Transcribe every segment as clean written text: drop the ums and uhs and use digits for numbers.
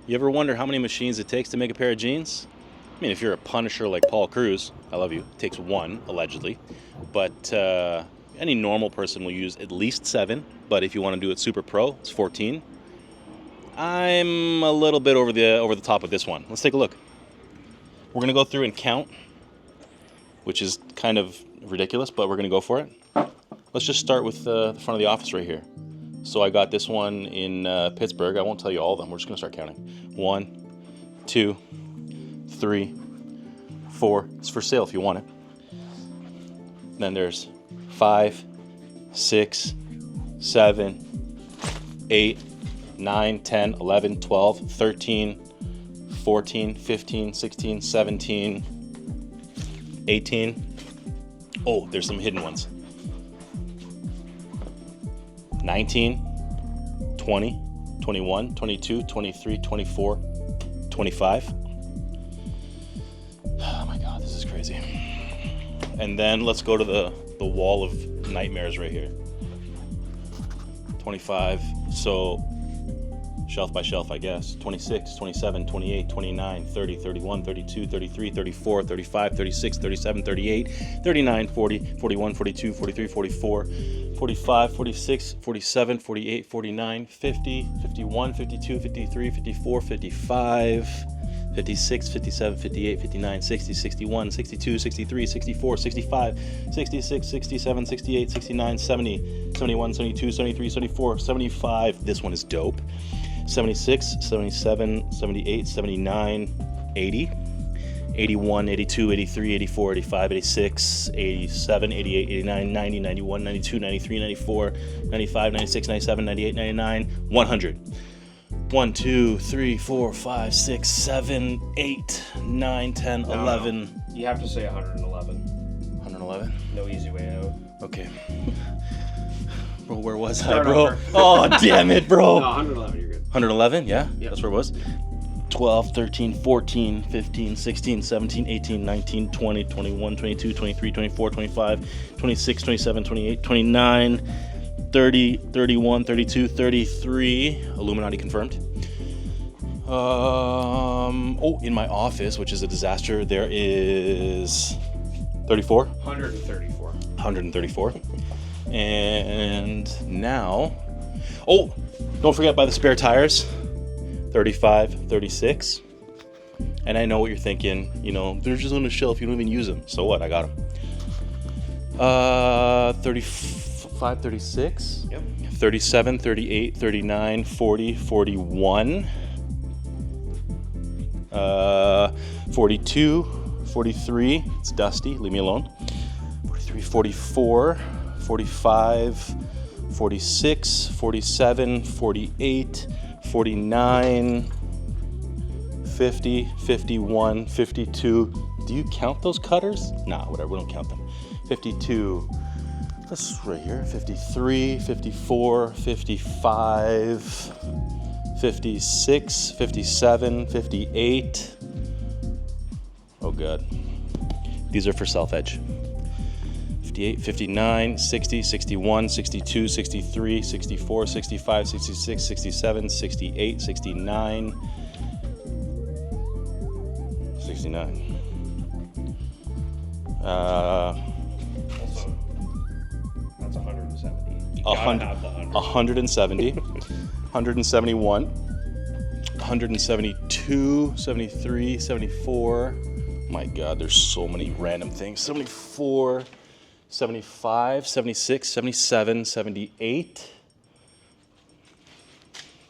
You ever wonder how many machines it takes to make a pair of jeans? I mean, if you're a punisher like Paul Cruz, I love you, it takes one, allegedly. But any normal person will use at least 7. But if you want to do it super pro, it's 14. I'm a little bit over the top of this one. Let's take a look. We're going to go through and count, which is kind of ridiculous, but we're going to go for it. Let's just start with the front of the office right here. So I got this one in Pittsburgh. I won't tell you all of them. We're just going to start counting. 1, 2, 3, 4. It's for sale if you want it. Then there's 5, 6, 7, 8, 9, 10, 11, 12, 13, 14, 15, 16, 17, 18. Oh, there's some hidden ones. 19, 20, 21, 22, 23, 24, 25. Oh my God, this is crazy. And then let's go to the wall of nightmares right here. 25, so shelf by shelf, I guess. 26, 27, 28, 29, 30, 31, 32, 33, 34, 35, 36, 37, 38, 39, 40, 41, 42, 43, 44, 45, 46, 47, 48, 49, 50, 51, 52, 53, 54, 55, 56, 57, 58, 59, 60, 61, 62, 63, 64, 65, 66, 67, 68, 69, 70, 71, 72, 73, 74, 75. This one is dope. 76, 77, 78, 79, 80, 81, 82, 83, 84, 85, 86, 87, 88, 89, 90, 91, 92, 93, 94, 95, 96, 97, 98, 99, 100. 1, 2, 3, 4, 5, 6, 7, 8, 9, 10, 11. No. You have to say 111. 111? No easy way out. Okay. Bro, where was Start I, bro? over. Oh, damn it, bro. No, 111, you're good. 111, yeah? Yep. That's where it was. 12, 13, 14, 15, 16, 17, 18, 19, 20, 21, 22, 23, 24, 25, 26, 27, 28, 29, 30, 31, 32, 33. Illuminati confirmed. In my office, which is a disaster, there is 34. 134. 134. And now, don't forget by the spare tires. 35, 36. And I know what you're thinking, they're just on the shelf, you don't even use them. So what? I got them. 35, 36. Yep. 37, 38, 39, 40, 41. 42, 43. It's dusty, leave me alone. 43, 44, 45, 46, 47, 48, 49, 50, 51, 52. Do you count those cutters? Nah, whatever, we don't count them. 52. This right here. 53, 54, 55, 56, 57, 58. Oh God. These are for self-edge. 58, 59, 60, 61, 62, 63, 64, 65, 66, 67, 68, 69, 69. Also, that's 170. You gotta have the 100. 170, 171, 172, 73, 74. My God, there's so many random things. 74, 75, 76, 77, 78,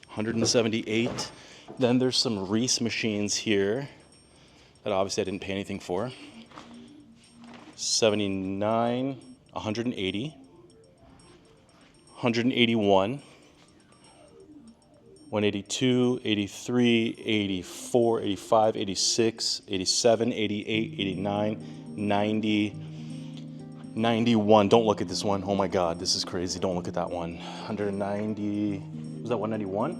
178. Then there's some Reese machines here that obviously I didn't pay anything for. 79, 180, 181, 182, 83, 84, 85, 86, 87, 88, 89, 90, 91. Don't look at this one. Oh my God, this is crazy. Don't look at that one. 190. Was that 191?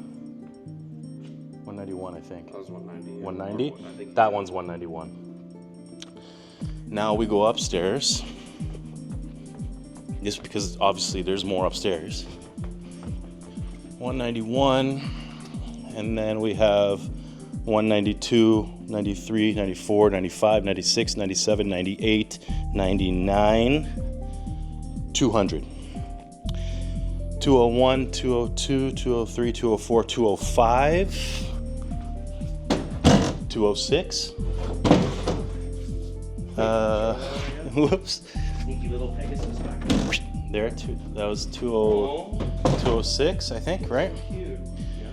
191, I think. That was 190. 190? That one's 191. Now we go upstairs. Just because obviously there's more upstairs. 191. And then we have 192, 93, 94, 95, 96, 97, 98, 99, 200. 201, 202, 203, 204, 205, 206. Whoops. Sneaky little Pegasus back There, that was 206, I think, right? Cute. Yeah.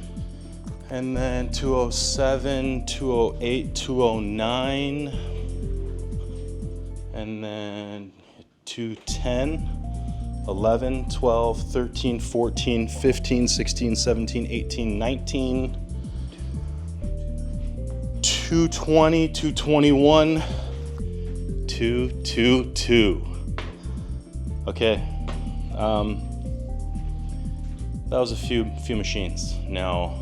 And then 207, 208, 209, and then 210, 11, 12, 13, 14, 15, 16, 17, 18, 19, 220, 221, 222. Okay, that was a few machines. Now,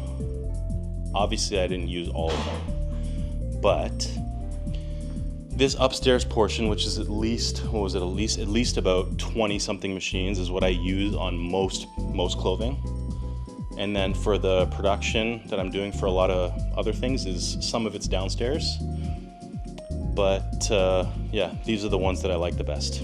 obviously I didn't use all of them, but this upstairs portion, which is at least about 20 something machines, is what I use on most clothing. And then for the production that I'm doing for a lot of other things, is some of it's downstairs. But yeah, these are the ones that I like the best.